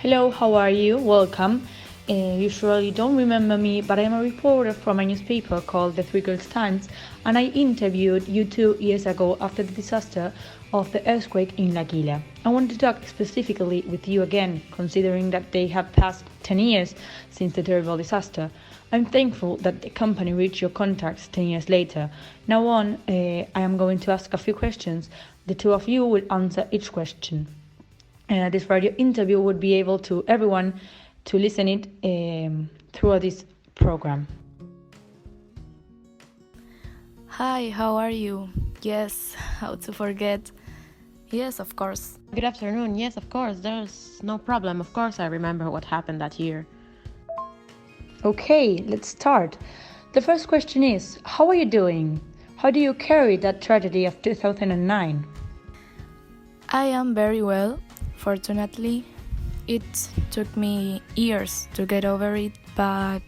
Hello, how are you? Welcome. You surely don't remember me, but I'm a reporter from a newspaper called The Three Girls Times, and I interviewed you 2 years ago after the disaster of the earthquake in L'Aquila. I want to talk specifically with you again, considering that they have passed 10 years since the terrible disaster. I'm thankful that the company reached your contacts 10 years later. Now on, I am going to ask a few questions. The two of you will answer each question. This radio interview would be able to everyone to listen it through this program. Hi, how are you? Yes, how to forget? Yes, of course. Good afternoon. Yes, of course. There's no problem. Of course, I remember what happened that year. Okay, let's start. The first question is, how are you doing? How do you carry that tragedy of 2009? I am very well, fortunately. It took me years to get over it, but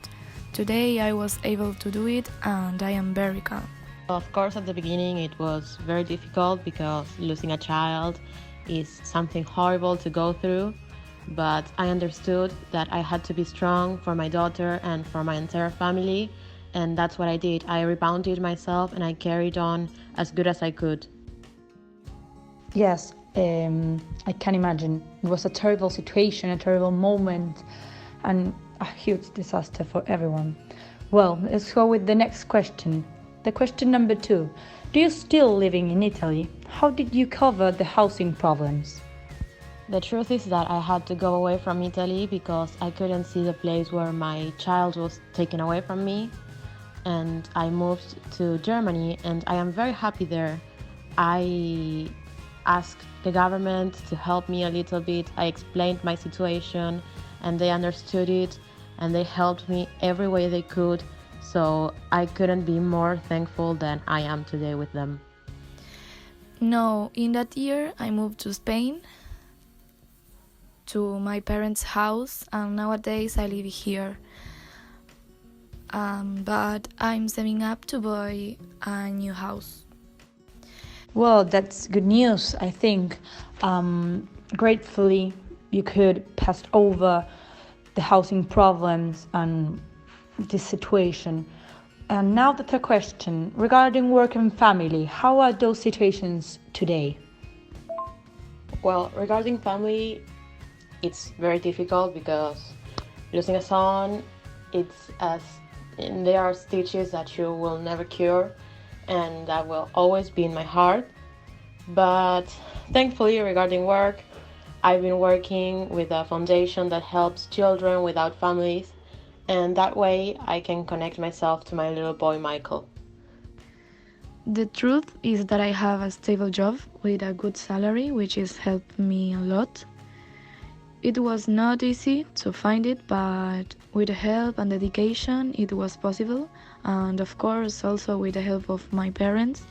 today I was able to do it and I am very calm. Of course, at the beginning it was very difficult because losing a child is something horrible to go through, but I understood that I had to be strong for my daughter and for my entire family, and that's what I did. I rebounded myself and I carried on as good as I could. Yes, I can imagine. It was a terrible situation, a terrible moment, and a huge disaster for everyone. Well, let's go with the next question. The question number 2. Do you still living in Italy? How did you cover the housing problems? The truth is that I had to go away from Italy because I couldn't see the place where my child was taken away from me, and I moved to Germany, and I am very happy there. I asked the government to help me a little bit. I explained my situation and they understood it and they helped me every way they could. So I couldn't be more thankful than I am today with them. No, in that year I moved to Spain, to my parents' house, and nowadays I live here. But I'm saving up to buy a new house. Well, that's good news, I think. Gratefully, you could pass over the housing problems and this situation. And now the third question, regarding work and family, how are those situations today? Well, regarding family, it's very difficult because losing a son, there are stitches that you will never cure, and that will always be in my heart. But thankfully, regarding work, I've been working with a foundation that helps children without families, and that way I can connect myself to my little boy Michael. The truth is that I have a stable job with a good salary, which has helped me a lot. It was not easy to find it, but with the help and dedication it was possible, and of course also with the help of my parents,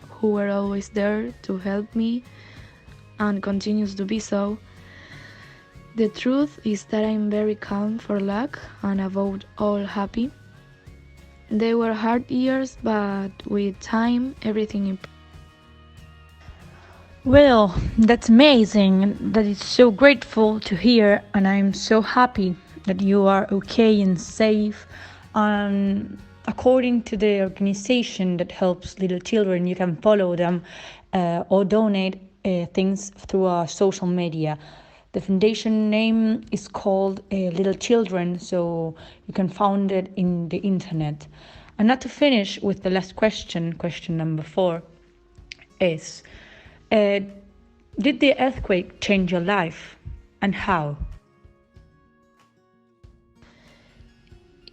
who were always there to help me and continues to be so. The truth is that I'm very calm for luck and about all happy. They were hard years, but with time everything improved. Well, that's amazing. That is so grateful to hear, and I'm so happy that you are okay and safe. According to the organization that helps little children, you can follow them or donate things through our social media. The foundation name is called Little Children, so you can find it in the internet. And not to finish with the last question, question number 4, is did the earthquake change your life, and how?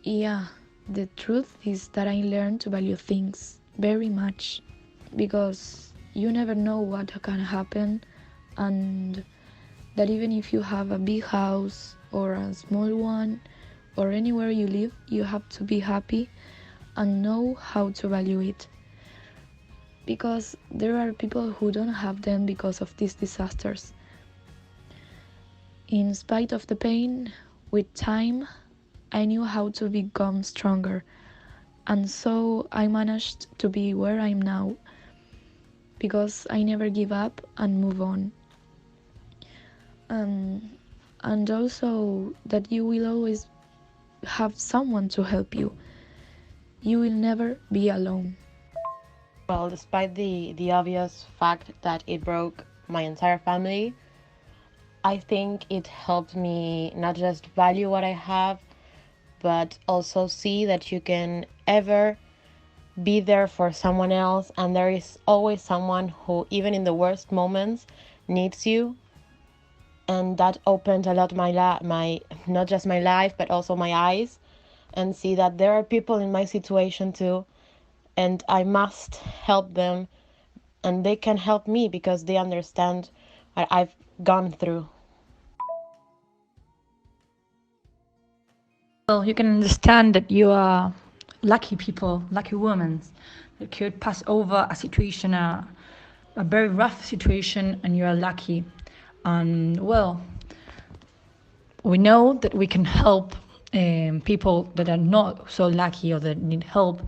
Yeah, the truth is that I learned to value things very much, because you never know what can happen, and that even if you have a big house or a small one or anywhere you live, you have to be happy and know how to value it. Because there are people who don't have them because of these disasters. In spite of the pain, with time, I knew how to become stronger, and so I managed to be where I'm now, because I never give up and move on. and also that you will always have someone to help you. You will never be alone. Well, despite the obvious fact that it broke my entire family, I think it helped me not just value what I have, but also see that you can ever be there for someone else, and there is always someone who, even in the worst moments, needs you. And that opened a lot my not just my life, but also my eyes, and see that there are people in my situation too, and I must help them, and they can help me because they understand what I've gone through. Well, you can understand that you are lucky people, lucky women that could pass over a situation, a very rough situation, and you are lucky. And well, we know that we can help people that are not so lucky or that need help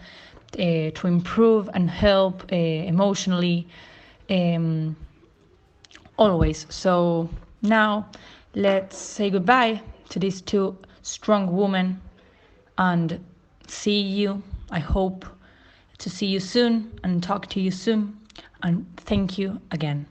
to improve and help emotionally um, always. So now let's say goodbye to these two strong women and see you. I hope to see you soon and talk to you soon. And thank you again.